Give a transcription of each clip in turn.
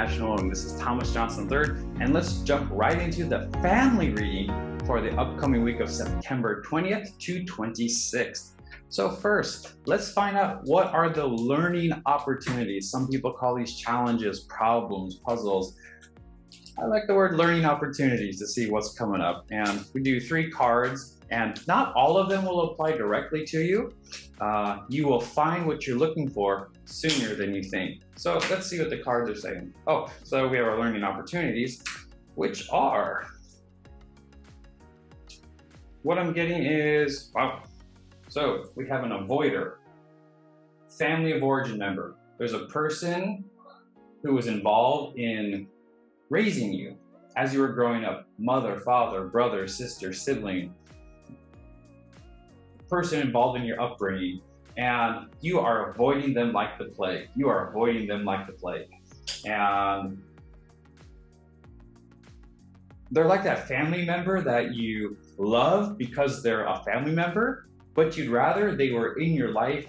International, and this is Thomas Johnson III, and let's jump right into the family reading for the upcoming week of September 20th to 26th. So first, let's find out what are the learning opportunities. Some people call these challenges, problems, puzzles. I like the word learning opportunities to see what's coming up. And we do 3 cards, and not all of them will apply directly to you. You will find what you're looking for sooner than you think. So let's see what the cards are saying. Oh, so we have our learning opportunities, which are, what I'm getting is, wow. So we have an avoider, family of origin member. There's a person who was involved in raising you as you were growing up, mother, father, brother, sister, sibling, person involved in your upbringing, and you are avoiding them like the plague. You are avoiding them like the plague. And they're like that family member that you love because they're a family member, but you'd rather they were in your life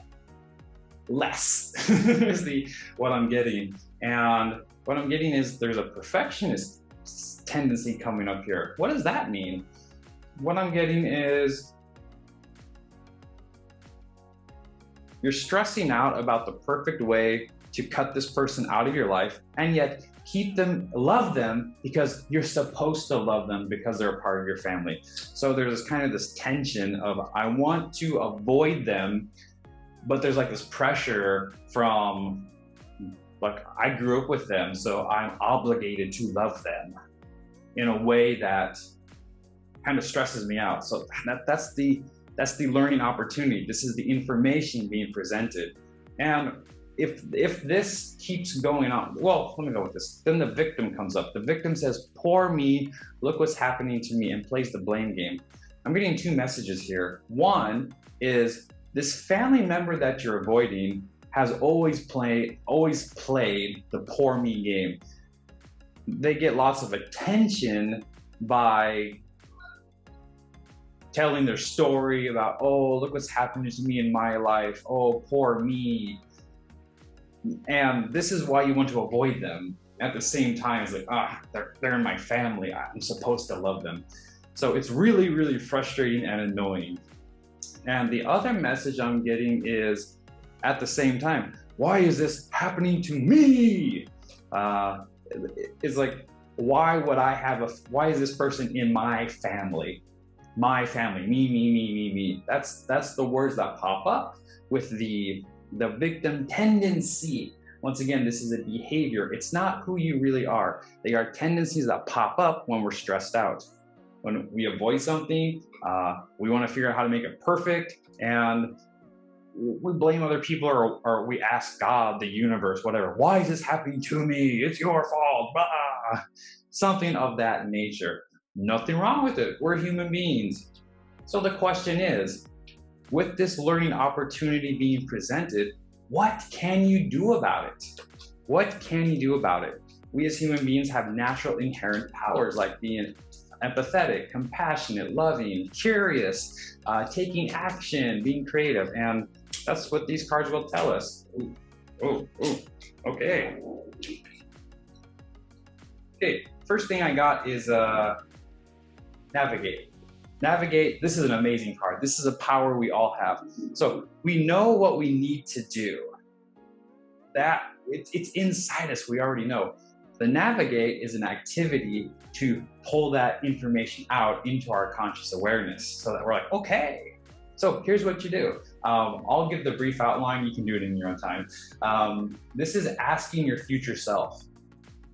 less, is what I'm getting. And what I'm getting is there's a perfectionist tendency coming up here. What does that mean? What I'm getting is you're stressing out about the perfect way to cut this person out of your life, and yet keep them, love them because you're supposed to love them because they're a part of your family. So there's kind of this tension of, I want to avoid them, but there's like this pressure from, like, I grew up with them, so I'm obligated to love them in a way that kind of stresses me out. So that's the learning opportunity. This is the information being presented. And if this keeps going on, well, let me go with this. Then the victim comes up. The victim says, poor me, look what's happening to me, and plays the blame game. I'm getting 2 messages here. One is this family member that you're avoiding has always played the poor me game. They get lots of attention by telling their story about, oh, look what's happening to me in my life. Oh, poor me. And this is why you want to avoid them. At the same time, it's like, they're in my family. I'm supposed to love them. So it's really, really frustrating and annoying. And the other message I'm getting is, at the same time, why is this happening to me? It's like, why is this person in my family? My family, me. That's the words that pop up with the victim tendency. Once again, this is a behavior. It's not who you really are. They are tendencies that pop up when we're stressed out. When we avoid something, we want to figure out how to make it perfect, and we blame other people, or we ask God, the universe, whatever, why is this happening to me? It's your fault. Blah. Something of that nature. Nothing wrong with it. We're human beings. So the question is, with this learning opportunity being presented, what can you do about it? What can you do about it? We as human beings have natural inherent powers like being empathetic, compassionate, loving, curious, taking action, being creative, and that's what these cards will tell us. Ooh, okay. Okay, first thing I got is navigate. Navigate, this is an amazing card. This is a power we all have. So we know what we need to do. It's inside us, we already know. The navigate is an activity to pull that information out into our conscious awareness so that we're like, okay, so here's what you do. I'll give the brief outline, you can do it in your own time. This is asking your future self.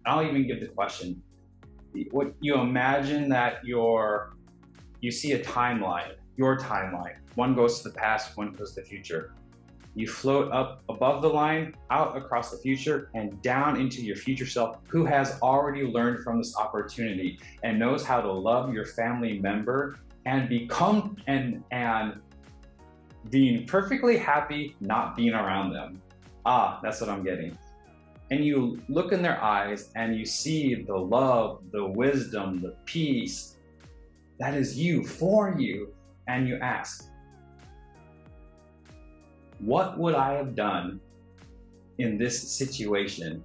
I'll even give the question. What you imagine that you see a timeline, your timeline. One goes to the past, one goes to the future. You float up above the line, out across the future, and down into your future self, who has already learned from this opportunity and knows how to love your family member and become and being perfectly happy not being around them. That's what I'm getting. And you look in their eyes and you see the love, the wisdom, the peace that is you, for you, and you ask, what would I have done in this situation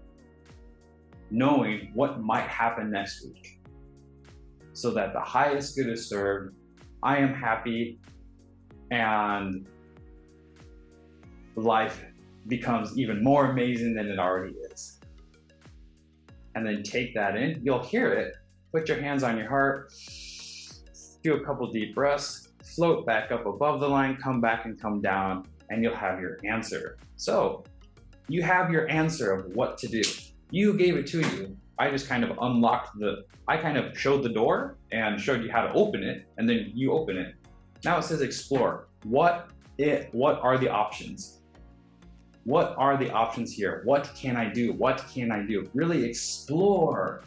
knowing what might happen next week, so that the highest good is served, I am happy, and life becomes even more amazing than it already is. And then take that in. You'll hear it. Put your hands on your heart, do a couple deep breaths, float back up above the line, come back and come down, and you'll have your answer. So you have your answer of what to do. You gave it to you. I just kind of I kind of showed the door and showed you how to open it, and then you open it. Now it says explore. What are the options? What are the options here? What can I do? What can I do? Really explore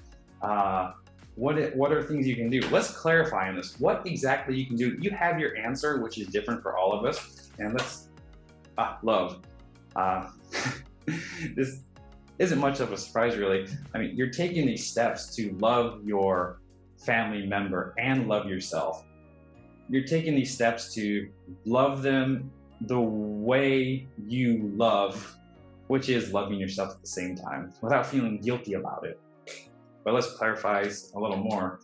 what are things you can do. Let's clarify on this. What exactly you can do. You have your answer, which is different for all of us. And let's, love. This isn't much of a surprise, really. I mean, you're taking these steps to love your family member and love yourself. You're taking these steps to love them the way you love, which is loving yourself at the same time without feeling guilty about it. But let's clarify a little more.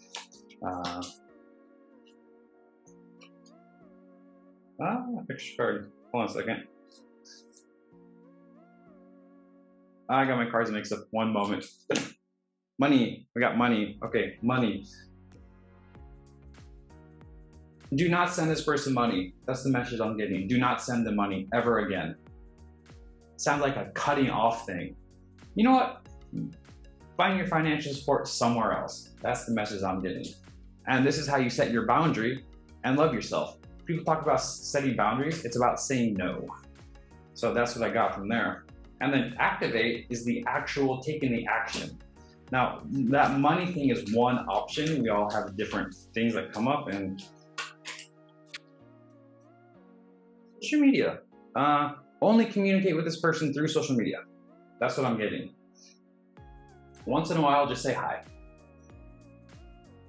Picture card. Hold on a second. I got my cards mixed up. One moment. Money. We got money. Okay, money. Do not send this person money. That's the message I'm getting. Do not send them money ever again. Sounds like a cutting off thing. You know what? Find your financial support somewhere else. That's the message I'm getting. And this is how you set your boundary and love yourself. People talk about setting boundaries. It's about saying no. So that's what I got from there. And then activate is the actual taking the action. Now, that money thing is one option. We all have different things that come up, and social media. Only communicate with this person through social media. That's what I'm getting. Once in a while, just say hi.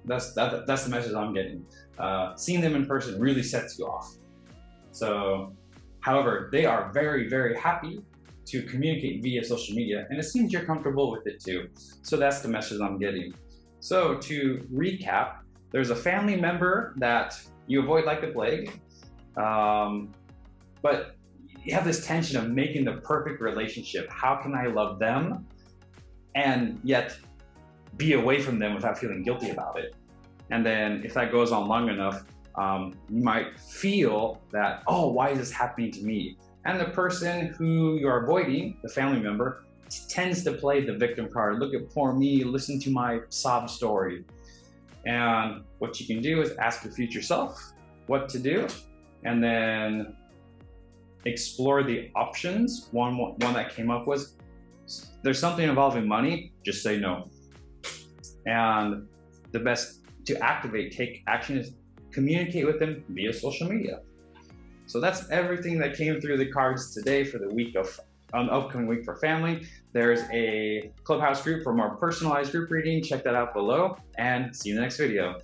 That's the message I'm getting. Seeing them in person really sets you off. So, however, they are very, very happy to communicate via social media, and it seems you're comfortable with it too. So that's the message I'm getting. So to recap, there's a family member that you avoid like the plague, but you have this tension of making the perfect relationship. How can I love them and yet be away from them without feeling guilty about it? And then if that goes on long enough, you might feel that, oh, why is this happening to me? And the person who you're avoiding, the family member, tends to play the victim card. Look at poor me, listen to my sob story. And what you can do is ask your future self what to do, and then explore the options. One that came up was, there's something involving money, just say no. And the best to activate, take action is communicate with them via social media. So that's everything that came through the cards today for the week of upcoming week for family. There's a Clubhouse group for more personalized group reading. Check that out below, and see you in the next video.